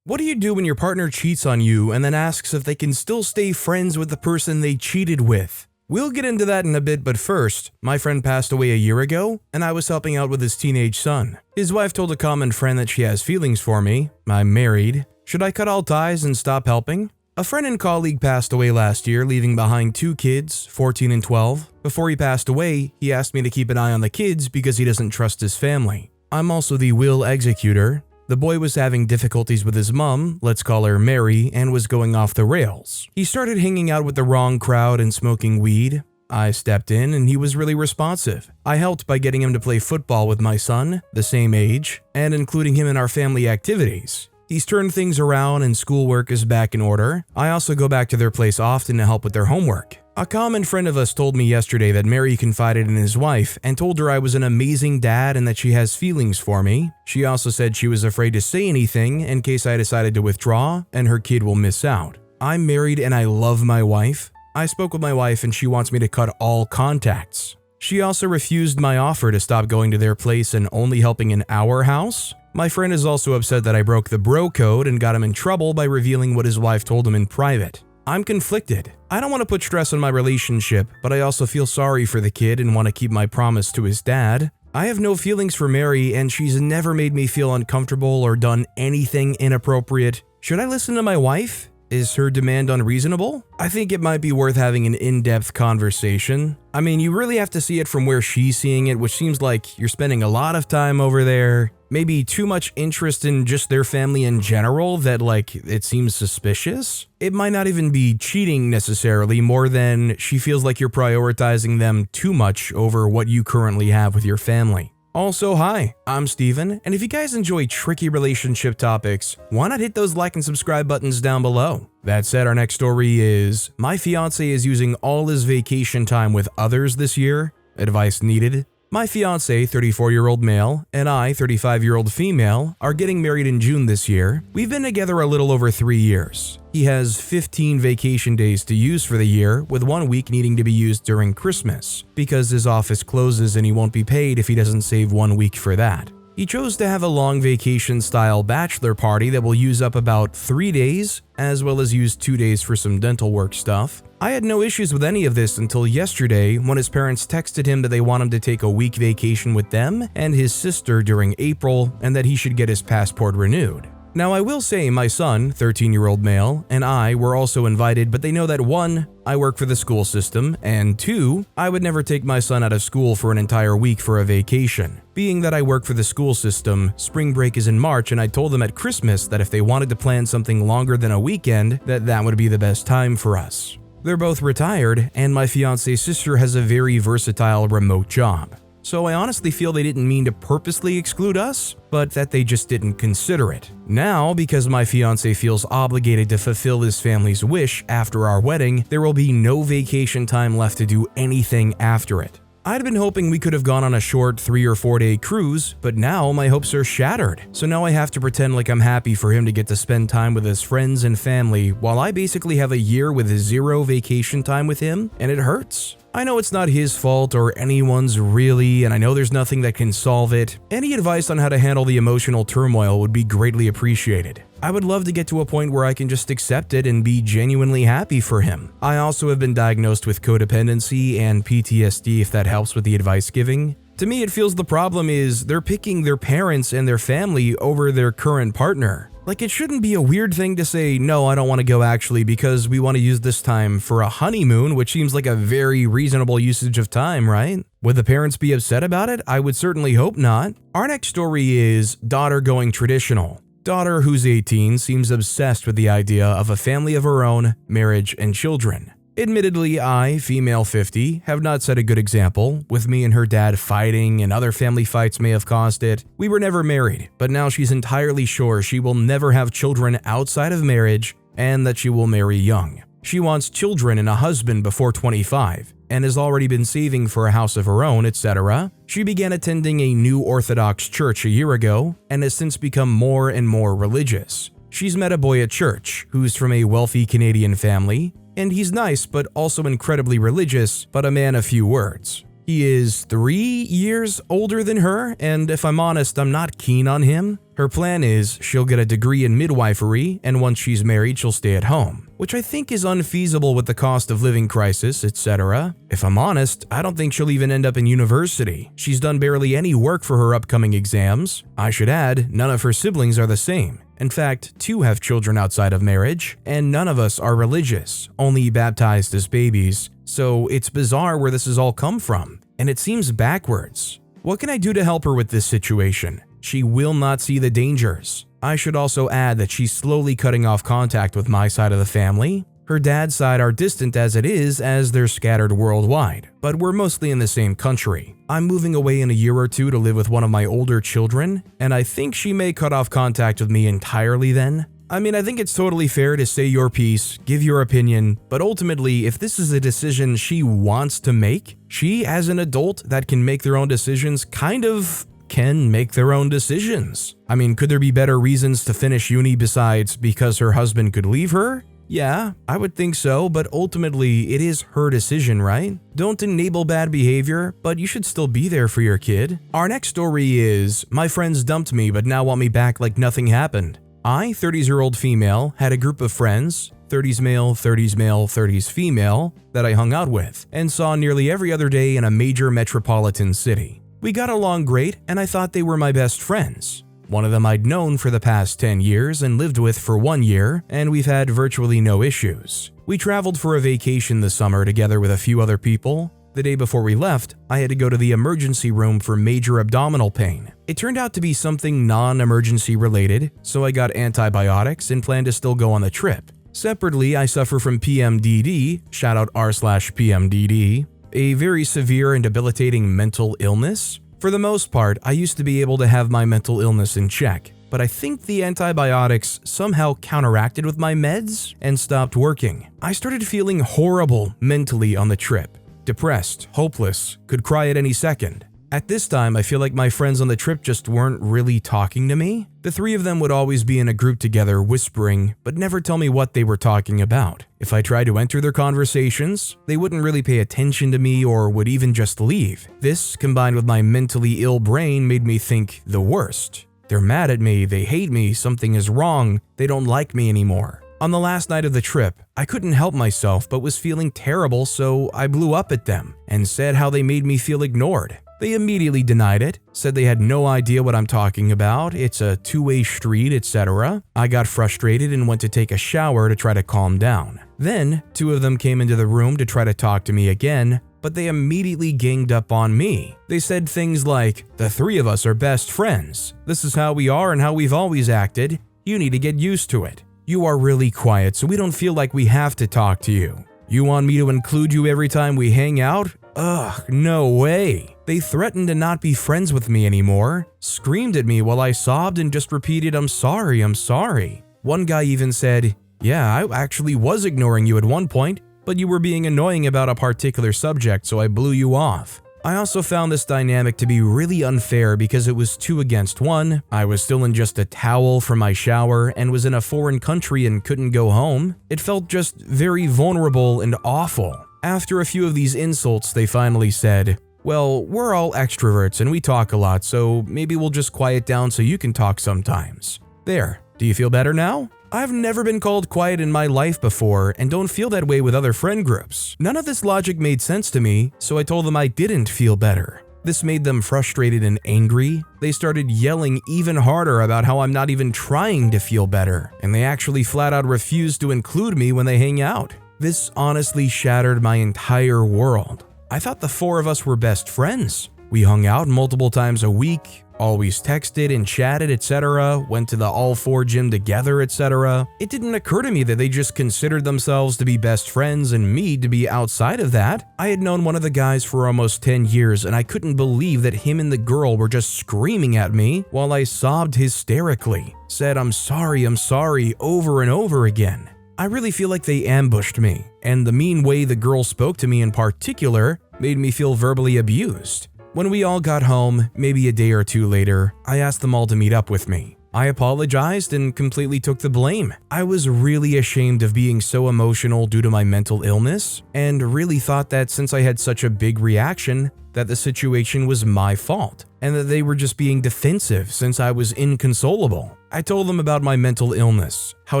What do you do when your partner cheats on you and then asks if they can still stay friends with the person they cheated with? We'll get into that in a bit, but first, my friend passed away a year ago, and I was helping out with his teenage son. His wife told a common friend that she has feelings for me. I'm married. Should I cut all ties and stop helping? A friend and colleague passed away last year, leaving behind 2 kids, 14 and 12. Before he passed away, he asked me to keep an eye on the kids because he doesn't trust his family. I'm also the will executor. The boy was having difficulties with his mom, let's call her Mary, and was going off the rails. He started hanging out with the wrong crowd and smoking weed. I stepped in and he was really responsive. I helped by getting him to play football with my son, the same age, and including him in our family activities. He's turned things around and schoolwork is back in order. I also go back to their place often to help with their homework. A common friend of us told me yesterday that Mary confided in his wife and told her I was an amazing dad and that she has feelings for me. She also said she was afraid to say anything in case I decided to withdraw and her kid will miss out. I'm married and I love my wife. I spoke with my wife and she wants me to cut all contacts. She also refused my offer to stop going to their place and only helping in our house. My friend is also upset that I broke the bro code and got him in trouble by revealing what his wife told him in private. I'm conflicted. I don't want to put stress on my relationship, but I also feel sorry for the kid and want to keep my promise to his dad. I have no feelings for Mary and she's never made me feel uncomfortable or done anything inappropriate. Should I listen to my wife? Is her demand unreasonable? I think it might be worth having an in-depth conversation. I mean, you really have to see it from where she's seeing it, which seems like you're spending a lot of time over there. Maybe too much interest in just their family in general that it seems suspicious. It might not even be cheating necessarily, more than she feels like you're prioritizing them too much over what you currently have with your family. Also, hi, I'm Steven, and if you guys enjoy tricky relationship topics, why not hit those like and subscribe buttons down below? That said, our next story is, my fiance is using all his vacation time with others this year. Advice needed. My fiance, 34-year-old male, and I, 35-year-old female, are getting married in June this year. We've been together a little over 3 years. He has 15 vacation days to use for the year, with 1 week needing to be used during Christmas, because his office closes and he won't be paid if he doesn't save 1 week for that. He chose to have a long vacation-style bachelor party that will use up about 3 days, as well as use 2 days for some dental work stuff. I had no issues with any of this until yesterday when his parents texted him that they want him to take a week vacation with them and his sister during April and that he should get his passport renewed. Now, I will say my son, 13-year-old male, and I were also invited, but they know that 1, I work for the school system, and 2, I would never take my son out of school for an entire week for a vacation. Being that I work for the school system, spring break is in March, and I told them at Christmas that if they wanted to plan something longer than a weekend, that would be the best time for us. They're both retired, and my fiance's sister has a very versatile remote job. So I honestly feel they didn't mean to purposely exclude us, but that they just didn't consider it. Now, because my fiance feels obligated to fulfill his family's wish after our wedding, there will be no vacation time left to do anything after it. I'd been hoping we could have gone on a short 3 or 4 day cruise, but now my hopes are shattered. So now I have to pretend like I'm happy for him to get to spend time with his friends and family while I basically have a year with 0 vacation time with him, and it hurts. I know it's not his fault or anyone's really, and I know there's nothing that can solve it. Any advice on how to handle the emotional turmoil would be greatly appreciated. I would love to get to a point where I can just accept it and be genuinely happy for him. I also have been diagnosed with codependency and PTSD, if that helps with the advice giving. To me, it feels the problem is they're picking their parents and their family over their current partner. It shouldn't be a weird thing to say, no, I don't want to go actually because we want to use this time for a honeymoon, which seems like a very reasonable usage of time, right? Would the parents be upset about it? I would certainly hope not. Our next story is daughter going traditional. Daughter, who's 18, seems obsessed with the idea of a family of her own, marriage, and children. Admittedly, I, female 50, have not set a good example, with me and her dad fighting and other family fights may have caused it. We were never married, but now she's entirely sure she will never have children outside of marriage and that she will marry young. She wants children and a husband before 25 and has already been saving for a house of her own, etc. She began attending a new Orthodox church a year ago and has since become more and more religious. She's met a boy at church who's from a wealthy Canadian family, and he's nice but also incredibly religious, but a man of few words. He is 3 years older than her, and if I'm honest, I'm not keen on him. Her plan is she'll get a degree in midwifery, and once she's married, she'll stay at home, which I think is unfeasible with the cost of living crisis, etc. If I'm honest, I don't think she'll even end up in university. She's done barely any work for her upcoming exams. I should add, none of her siblings are the same. In fact, 2 have children outside of marriage, and none of us are religious, only baptized as babies. So it's bizarre where this has all come from, and it seems backwards. What can I do to help her with this situation? She will not see the dangers. I should also add that she's slowly cutting off contact with my side of the family. Her dad's side are distant as it is, as they're scattered worldwide, but we're mostly in the same country. I'm moving away in a year or 2 to live with one of my older children, and I think she may cut off contact with me entirely then. I mean, I think it's totally fair to say your piece, give your opinion, but ultimately, if this is a decision she wants to make, she, as an adult that can make their own decisions, can make their own decisions. I mean, could there be better reasons to finish uni besides because her husband could leave her? Yeah, I would think so, but ultimately, it is her decision, right? Don't enable bad behavior, but you should still be there for your kid. Our next story is, my friends dumped me but now want me back like nothing happened. I, 30-year-old female, had a group of friends, 30s male, 30s male, 30s female, that I hung out with, and saw nearly every other day in a major metropolitan city. We got along great, and I thought they were my best friends. One of them I'd known for the past 10 years and lived with for 1 year, and we've had virtually no issues. We traveled for a vacation this summer together with a few other people. The day before we left, I had to go to the emergency room for major abdominal pain. It turned out to be something non-emergency related, so I got antibiotics and planned to still go on the trip. Separately, I suffer from PMDD, shout out r/PMDD, a very severe and debilitating mental illness. For the most part, I used to be able to have my mental illness in check, but I think the antibiotics somehow counteracted with my meds and stopped working. I started feeling horrible mentally on the trip. Depressed, hopeless, could cry at any second. At this time, I feel like my friends on the trip just weren't really talking to me. The 3 of them would always be in a group together whispering, but never tell me what they were talking about. If I tried to enter their conversations, they wouldn't really pay attention to me or would even just leave. This, combined with my mentally ill brain, made me think the worst. They're mad at me, they hate me, something is wrong, they don't like me anymore. On the last night of the trip, I couldn't help myself but was feeling terrible, so I blew up at them and said how they made me feel ignored. They immediately denied it, said they had no idea what I'm talking about, it's a two-way street, etc. I got frustrated and went to take a shower to try to calm down. Then, 2 of them came into the room to try to talk to me again, but they immediately ganged up on me. They said things like, "The 3 of us are best friends. This is how we are and how we've always acted. You need to get used to it. You are really quiet, so we don't feel like we have to talk to you. You want me to include you every time we hang out? Ugh, no way." They threatened to not be friends with me anymore, screamed at me while I sobbed and just repeated, I'm sorry. One guy even said, "Yeah, I actually was ignoring you at one point, but you were being annoying about a particular subject, so I blew you off." I also found this dynamic to be really unfair because it was 2 against 1. I was still in just a towel from my shower and was in a foreign country and couldn't go home. It felt just very vulnerable and awful. After a few of these insults, they finally said, "Well, we're all extroverts and we talk a lot, so maybe we'll just quiet down so you can talk sometimes." There, do you feel better now? I've never been called quiet in my life before and don't feel that way with other friend groups. None of this logic made sense to me, so I told them I didn't feel better. This made them frustrated and angry. They started yelling even harder about how I'm not even trying to feel better, and they actually flat out refused to include me when they hang out. This honestly shattered my entire world. I thought the 4 of us were best friends. We hung out multiple times a week, always texted and chatted, etc., went to the all 4 gym together, etc. It didn't occur to me that they just considered themselves to be best friends and me to be outside of that. I had known one of the guys for almost 10 years and I couldn't believe that him and the girl were just screaming at me while I sobbed hysterically, said I'm sorry over and over again. I really feel like they ambushed me, and the mean way the girl spoke to me in particular made me feel verbally abused. When we all got home, maybe a day or 2 later, I asked them all to meet up with me. I apologized and completely took the blame. I was really ashamed of being so emotional due to my mental illness and really thought that since I had such a big reaction, that the situation was my fault and that they were just being defensive since I was inconsolable. I told them about my mental illness, how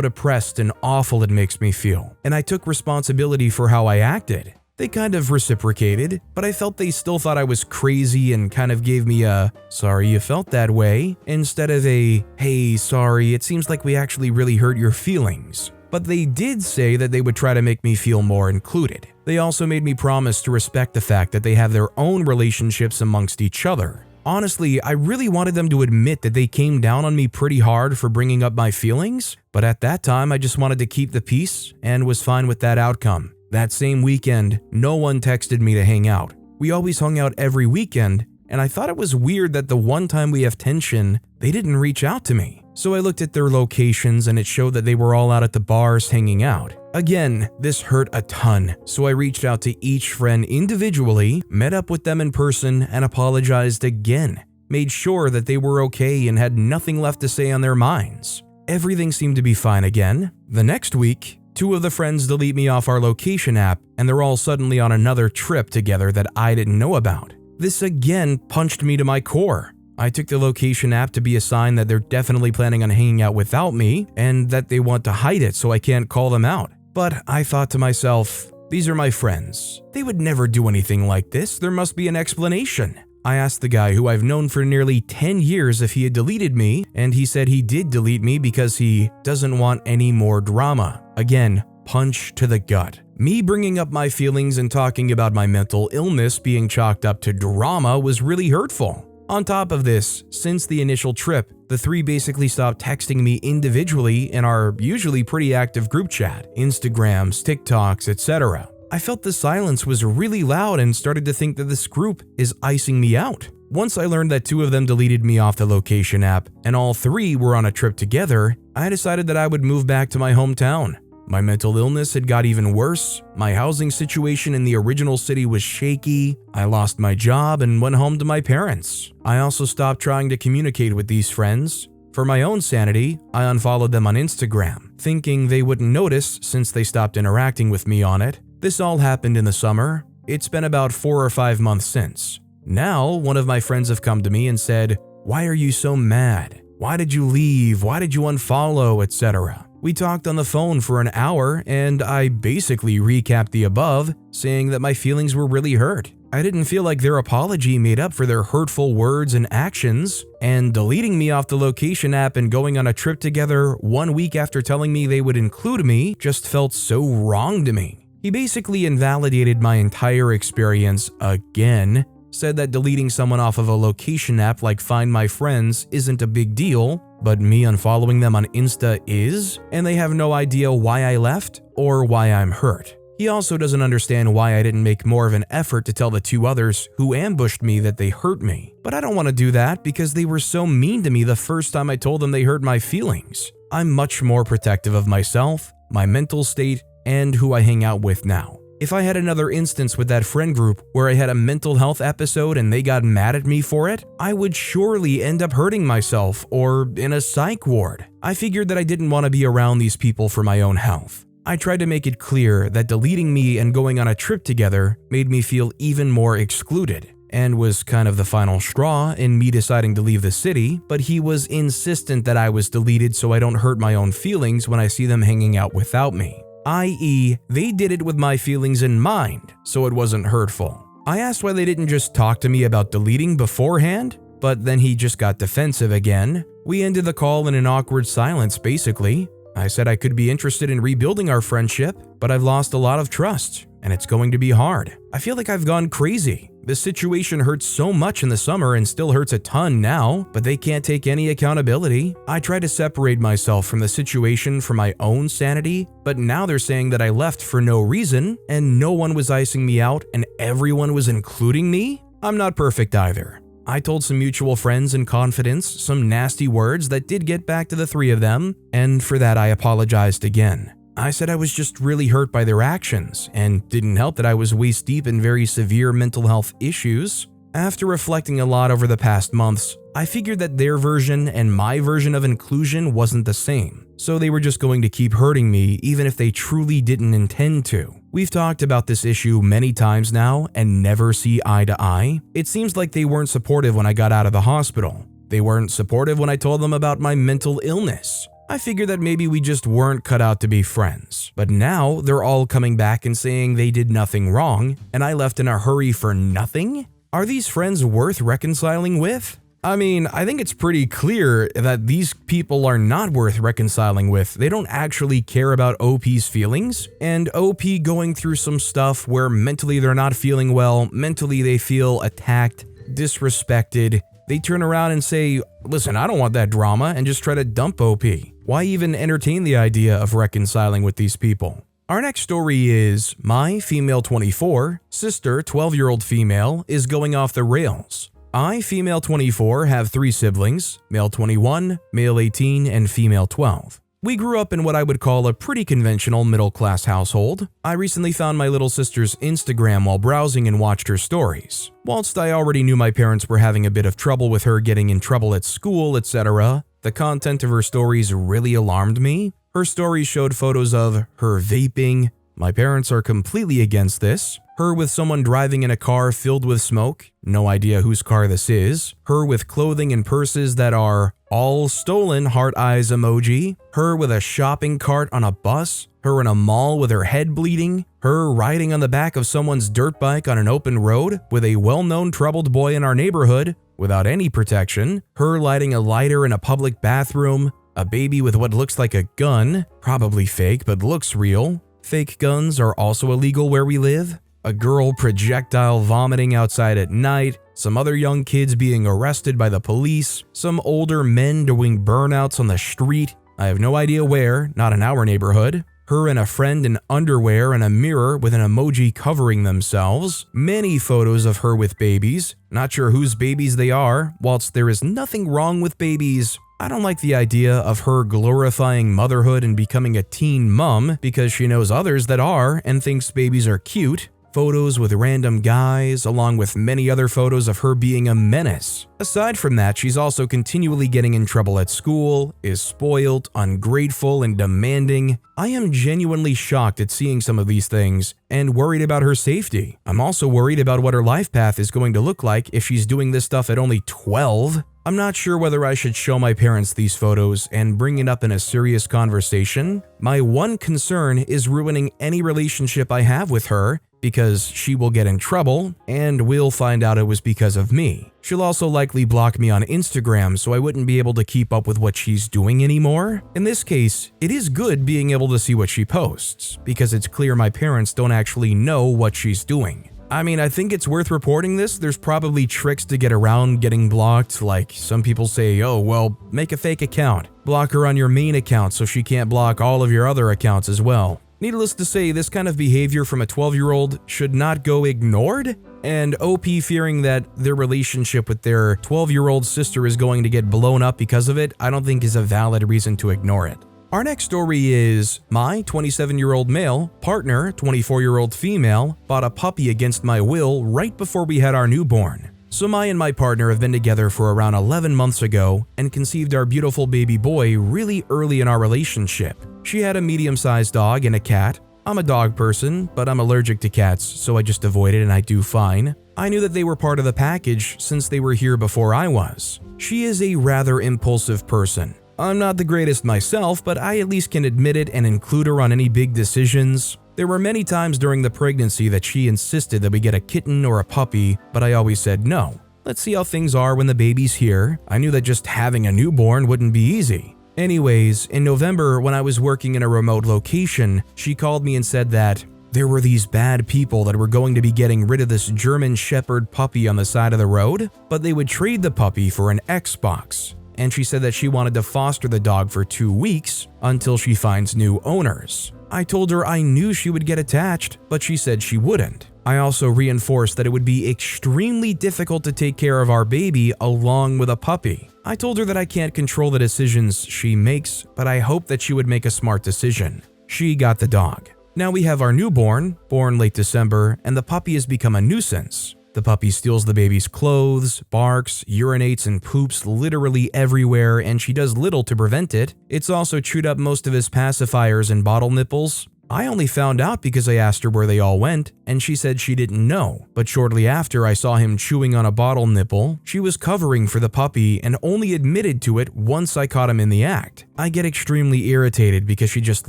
depressed and awful it makes me feel, and I took responsibility for how I acted. They kind of reciprocated, but I felt they still thought I was crazy and kind of gave me a, "sorry you felt that way," instead of a, "hey, sorry, it seems like we actually really hurt your feelings." But they did say that they would try to make me feel more included. They also made me promise to respect the fact that they have their own relationships amongst each other. Honestly, I really wanted them to admit that they came down on me pretty hard for bringing up my feelings, but at that time I just wanted to keep the peace and was fine with that outcome. That same weekend, no one texted me to hang out. We always hung out every weekend, and I thought it was weird that the one time we have tension, they didn't reach out to me. So I looked at their locations and it showed that they were all out at the bars hanging out. Again, this hurt a ton, so I reached out to each friend individually, met up with them in person, and apologized again. Made sure that they were okay and had nothing left to say on their minds. Everything seemed to be fine again. The next week, 2 of the friends delete me off our location app, and they're all suddenly on another trip together that I didn't know about. This again punched me to my core. I took the location app to be a sign that they're definitely planning on hanging out without me and that they want to hide it so I can't call them out. But I thought to myself, these are my friends. They would never do anything like this. There must be an explanation. I asked the guy who I've known for nearly 10 years if he had deleted me, and he said he did delete me because he doesn't want any more drama. Again, punch to the gut. Me bringing up my feelings and talking about my mental illness being chalked up to drama was really hurtful. On top of this, since the initial trip, the 3 basically stopped texting me individually in our usually pretty active group chat, Instagrams, TikToks, etc. I felt the silence was really loud and started to think that this group is icing me out. Once I learned that 2 of them deleted me off the location app and all 3 were on a trip together, I decided that I would move back to my hometown. My mental illness had got even worse, my housing situation in the original city was shaky, I lost my job and went home to my parents. I also stopped trying to communicate with these friends. For my own sanity, I unfollowed them on Instagram, thinking they wouldn't notice since they stopped interacting with me on it. This all happened in the summer. It's been about 4 or 5 months since. Now, one of my friends have come to me and said, "Why are you so mad? Why did you leave? Why did you unfollow, etc." We talked on the phone for an hour and I basically recapped the above, saying that my feelings were really hurt. I didn't feel like their apology made up for their hurtful words and actions, and deleting me off the location app and going on a trip together 1 week after telling me they would include me just felt so wrong to me. He basically invalidated my entire experience again, said that deleting someone off of a location app like Find My Friends isn't a big deal, but me unfollowing them on Insta is, and they have no idea why I left or why I'm hurt. He also doesn't understand why I didn't make more of an effort to tell the 2 others who ambushed me that they hurt me. But I don't want to do that because they were so mean to me the first time I told them they hurt my feelings. I'm much more protective of myself, my mental state, and who I hang out with now. If I had another instance with that friend group where I had a mental health episode and they got mad at me for it, I would surely end up hurting myself or in a psych ward. I figured that I didn't want to be around these people for my own health. I tried to make it clear that deleting me and going on a trip together made me feel even more excluded, and was kind of the final straw in me deciding to leave the city, but he was insistent that I was deleted so I don't hurt my own feelings when I see them hanging out without me. I.e., they did it with my feelings in mind, so it wasn't hurtful. I asked why they didn't just talk to me about deleting beforehand, but then he just got defensive again. We ended the call in an awkward silence, basically. I said I could be interested in rebuilding our friendship, but I've lost a lot of trust, and it's going to be hard. I feel like I've gone crazy. This situation hurt so much in the summer and still hurts a ton now, but they can't take any accountability. I try to separate myself from the situation for my own sanity, but now they're saying that I left for no reason and no one was icing me out and everyone was including me? I'm not perfect either. I told some mutual friends in confidence some nasty words that did get back to the 3 of them, and for that I apologized again. I said I was just really hurt by their actions, and didn't help that I was waist deep in very severe mental health issues. After reflecting a lot over the past months, I figured that their version and my version of inclusion wasn't the same, so they were just going to keep hurting me even if they truly didn't intend to. We've talked about this issue many times now and never see eye to eye. It seems like they weren't supportive when I got out of the hospital. They weren't supportive when I told them about my mental illness. I figured that maybe we just weren't cut out to be friends. But now they're all coming back and saying they did nothing wrong and I left in a hurry for nothing? Are these friends worth reconciling with? I mean, I think it's pretty clear that these people are not worth reconciling with. They don't actually care about OP's feelings, and OP going through some stuff where mentally they're not feeling well, mentally they feel attacked, disrespected. They turn around and say, listen, I don't want that drama, and just try to dump OP. Why even entertain the idea of reconciling with these people? Our next story is, my female 24, sister 12-year-old female, is going off the rails. I, female 24, have 3 siblings, male 21, male 18, and female 12. We grew up in what I would call a pretty conventional middle-class household. I recently found my little sister's Instagram while browsing and watched her stories. Whilst I already knew my parents were having a bit of trouble with her getting in trouble at school, etc., the content of her stories really alarmed me. Her stories showed photos of her vaping. My parents are completely against this. Her with someone driving in a car filled with smoke. No idea whose car this is. Her with clothing and purses that are all stolen, heart eyes emoji. Her with a shopping cart on a bus. Her in a mall with her head bleeding. Her riding on the back of someone's dirt bike on an open road with a well-known troubled boy in our neighborhood without any protection. Her lighting a lighter in a public bathroom. A baby with what looks like a gun, probably fake but looks real. Fake guns are also illegal where we live. A girl projectile vomiting outside at night. Some other young kids being arrested by the police. Some older men doing burnouts on the street. I have no idea where, not in our neighborhood. Her and a friend in underwear and a mirror with an emoji covering themselves. Many photos of her with babies. Not sure whose babies they are. Whilst there is nothing wrong with babies, I don't like the idea of her glorifying motherhood and becoming a teen mom because she knows others that are and thinks babies are cute. Photos with random guys, along with many other photos of her being a menace. Aside from that, she's also continually getting in trouble at school, is spoiled, ungrateful, and demanding. I am genuinely shocked at seeing some of these things and worried about her safety. I'm also worried about what her life path is going to look like if she's doing this stuff at only 12. I'm not sure whether I should show my parents these photos and bring it up in a serious conversation. My one concern is ruining any relationship I have with her because she will get in trouble and we'll find out it was because of me. She'll also likely block me on Instagram so I wouldn't be able to keep up with what she's doing anymore. In this case, it is good being able to see what she posts because it's clear my parents don't actually know what she's doing. I mean, I think it's worth reporting this. There's probably tricks to get around getting blocked, like some people say, oh, well, make a fake account. Block her on your main account so she can't block all of your other accounts as well. Needless to say, this kind of behavior from a 12-year-old should not go ignored, and OP fearing that their relationship with their 12-year-old sister is going to get blown up because of it, I don't think is a valid reason to ignore it. Our next story is, my 27-year-old male partner, 24-year-old female, bought a puppy against my will right before we had our newborn. So and my partner have been together for around 11 months ago and conceived our beautiful baby boy really early in our relationship. She had a medium-sized dog and a cat. I'm a dog person, but I'm allergic to cats, so I just avoid it and I do fine. I knew that they were part of the package since they were here before I was. She is a rather impulsive person. I'm not the greatest myself, but I at least can admit it and include her on any big decisions. There were many times during the pregnancy that she insisted that we get a kitten or a puppy, but I always said no. Let's see how things are when the baby's here. I knew that just having a newborn wouldn't be easy. Anyways, in November, when I was working in a remote location, she called me and said that there were these bad people that were going to be getting rid of this German Shepherd puppy on the side of the road, but they would trade the puppy for an Xbox. And she said that she wanted to foster the dog for 2 weeks until she finds new owners. I told her I knew she would get attached, but she said she wouldn't. I also reinforced that it would be extremely difficult to take care of our baby along with a puppy. I told her that I can't control the decisions she makes, but I hope that she would make a smart decision. She got the dog. Now we have our newborn, born late December, and the puppy has become a nuisance. The puppy steals the baby's clothes, barks, urinates, and poops literally everywhere, and she does little to prevent it. It's also chewed up most of his pacifiers and bottle nipples. I only found out because I asked her where they all went, and she said she didn't know. But shortly after I saw him chewing on a bottle nipple, she was covering for the puppy and only admitted to it once I caught him in the act. I get extremely irritated because she just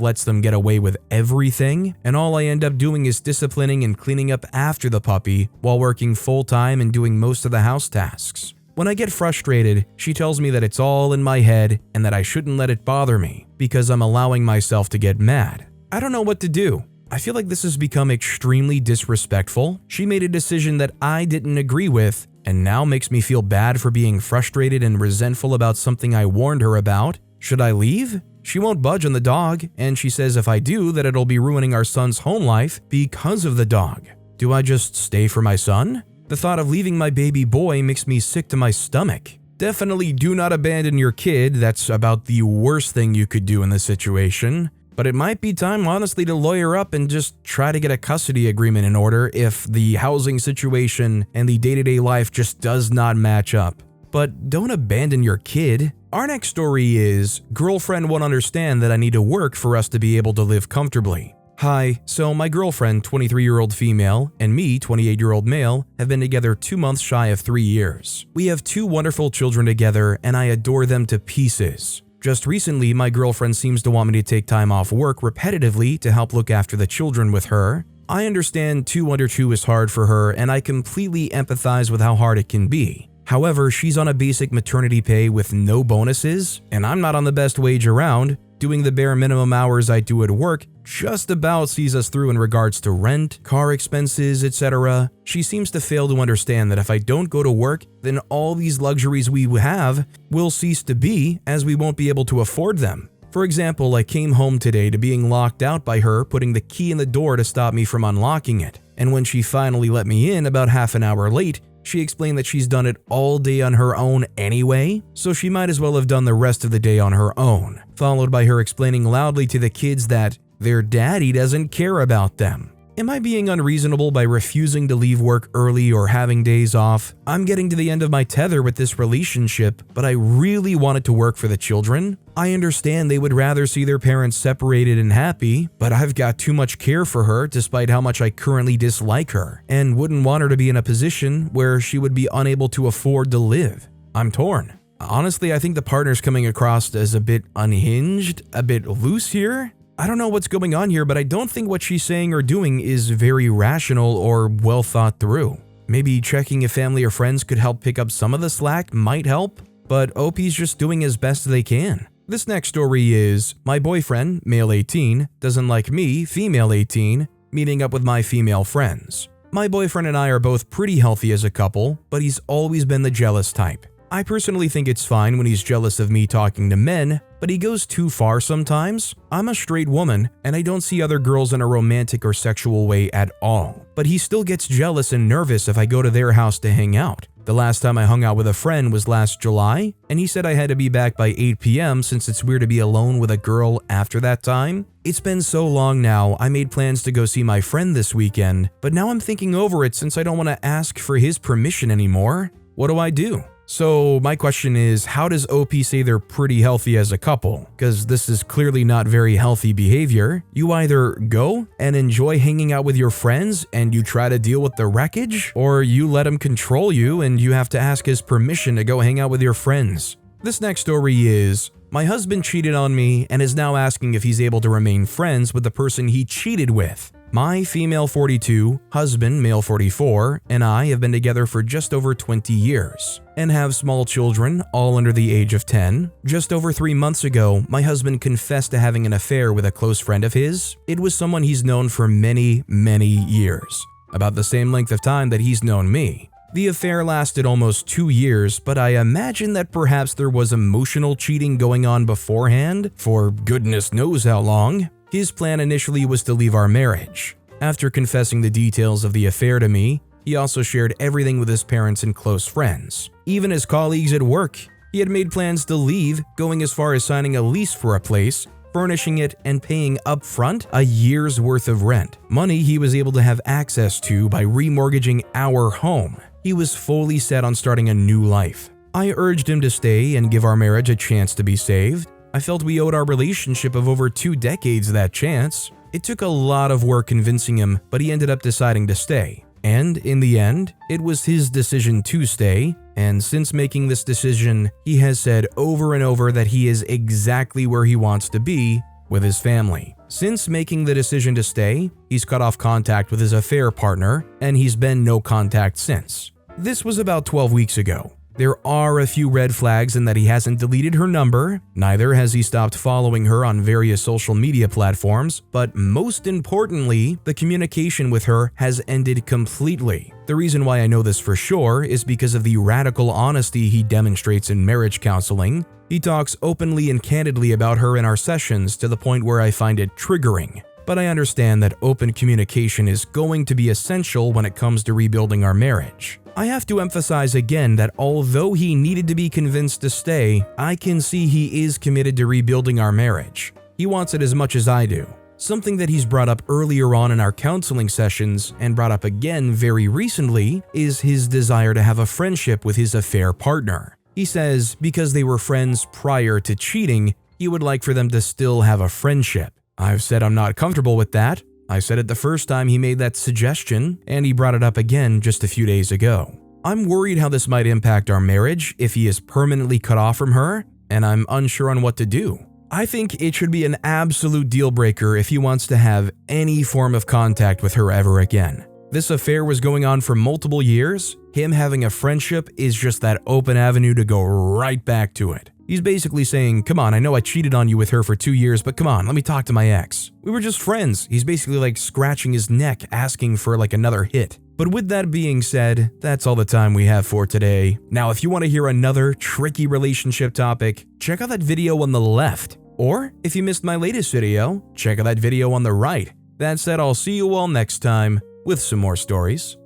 lets them get away with everything, and all I end up doing is disciplining and cleaning up after the puppy while working full-time and doing most of the house tasks. When I get frustrated, she tells me that it's all in my head and that I shouldn't let it bother me because I'm allowing myself to get mad. I don't know what to do. I feel like this has become extremely disrespectful. She made a decision that I didn't agree with and now makes me feel bad for being frustrated and resentful about something I warned her about. Should I leave? She won't budge on the dog, and she says if I do that it'll be ruining our son's home life because of the dog. Do I just stay for my son? The thought of leaving my baby boy makes me sick to my stomach. Definitely do not abandon your kid. That's about the worst thing you could do in this situation. But it might be time, honestly, to lawyer up and just try to get a custody agreement in order if the housing situation and the day-to-day life just does not match up. But don't abandon your kid. Our next story is, girlfriend won't understand that I need to work for us to be able to live comfortably. Hi, so my girlfriend, 23-year-old female, and me, 28-year-old male, have been together 2 months shy of 3 years. We have 2 wonderful children together, and I adore them to pieces. Just recently, my girlfriend seems to want me to take time off work repetitively to help look after the children with her. I understand 2 under 2 is hard for her, and I completely empathize with how hard it can be. However, she's on a basic maternity pay with no bonuses, and I'm not on the best wage around. Doing the bare minimum hours I do at work just about sees us through in regards to rent, car expenses, etc. She seems to fail to understand that if I don't go to work, then all these luxuries we have will cease to be, as we won't be able to afford them. For example, I came home today to being locked out by her putting the key in the door to stop me from unlocking it, and when she finally let me in about half an hour late, she explained that she's done it all day on her own anyway, so she might as well have done the rest of the day on her own, followed by her explaining loudly to the kids that their daddy doesn't care about them. Am I being unreasonable by refusing to leave work early or having days off? I'm getting to the end of my tether with this relationship, but I really wanted to work for the children. I understand they would rather see their parents separated and happy, but I've got too much care for her despite how much I currently dislike her, and wouldn't want her to be in a position where she would be unable to afford to live. I'm torn. Honestly, I think the partner's coming across as a bit unhinged, a bit loose here. I don't know what's going on here, but I don't think what she's saying or doing is very rational or well thought through. Maybe checking if family or friends could help pick up some of the slack might help, but OP's just doing as best they can. This next story is, my boyfriend, male 18, doesn't like me, female 18, meeting up with my female friends. My boyfriend and I are both pretty healthy as a couple, but he's always been the jealous type. I personally think it's fine when he's jealous of me talking to men, but he goes too far sometimes. I'm a straight woman, and I don't see other girls in a romantic or sexual way at all. But he still gets jealous and nervous if I go to their house to hang out. The last time I hung out with a friend was last July, and he said I had to be back by 8 p.m. since it's weird to be alone with a girl after that time. It's been so long now, I made plans to go see my friend this weekend, but now I'm thinking over it since I don't want to ask for his permission anymore. What do I do? So my question is, how does OP say they're pretty healthy as a couple? Because this is clearly not very healthy behavior. You either go and enjoy hanging out with your friends and you try to deal with the wreckage, or you let him control you and you have to ask his permission to go hang out with your friends. This next story is, my husband cheated on me and is now asking if he's able to remain friends with the person he cheated with. My female 42, husband male 44, and I have been together for just over 20 years and have small children, all under the age of 10. Just over 3 months ago, my husband confessed to having an affair with a close friend of his. It was someone he's known for many, many years, about the same length of time that he's known me. The affair lasted almost 2 years, but I imagine that perhaps there was emotional cheating going on beforehand for goodness knows how long. His plan initially was to leave our marriage. After confessing the details of the affair to me, he also shared everything with his parents and close friends, even his colleagues at work. He had made plans to leave, going as far as signing a lease for a place, furnishing it, and paying upfront a year's worth of rent. Money he was able to have access to by remortgaging our home. He was fully set on starting a new life. I urged him to stay and give our marriage a chance to be saved. I felt we owed our relationship of over 2 decades that chance. It took a lot of work convincing him, but he ended up deciding to stay. And in the end, it was his decision to stay, and since making this decision, he has said over and over that he is exactly where he wants to be with his family. Since making the decision to stay, he's cut off contact with his affair partner, and he's been no contact since. This was about 12 weeks ago. There are a few red flags in that he hasn't deleted her number, neither has he stopped following her on various social media platforms, but most importantly, the communication with her has ended completely. The reason why I know this for sure is because of the radical honesty he demonstrates in marriage counseling. He talks openly and candidly about her in our sessions to the point where I find it triggering. But I understand that open communication is going to be essential when it comes to rebuilding our marriage. I have to emphasize again that although he needed to be convinced to stay, I can see he is committed to rebuilding our marriage. He wants it as much as I do. Something that he's brought up earlier on in our counseling sessions and brought up again very recently is his desire to have a friendship with his affair partner. He says because they were friends prior to cheating, he would like for them to still have a friendship. I've said I'm not comfortable with that. I said it the first time he made that suggestion, and he brought it up again just a few days ago. I'm worried how this might impact our marriage if he is permanently cut off from her, and I'm unsure on what to do. I think it should be an absolute deal breaker if he wants to have any form of contact with her ever again. This affair was going on for multiple years. Him having a friendship is just that open avenue to go right back to it. He's basically saying, come on, I know I cheated on you with her for 2 years, but come on, let me talk to my ex. We were just friends. He's basically like scratching his neck, asking for like another hit. But with that being said, that's all the time we have for today. Now, if you want to hear another tricky relationship topic, check out that video on the left. Or if you missed my latest video, check out that video on the right. That said, I'll see you all next time with some more stories.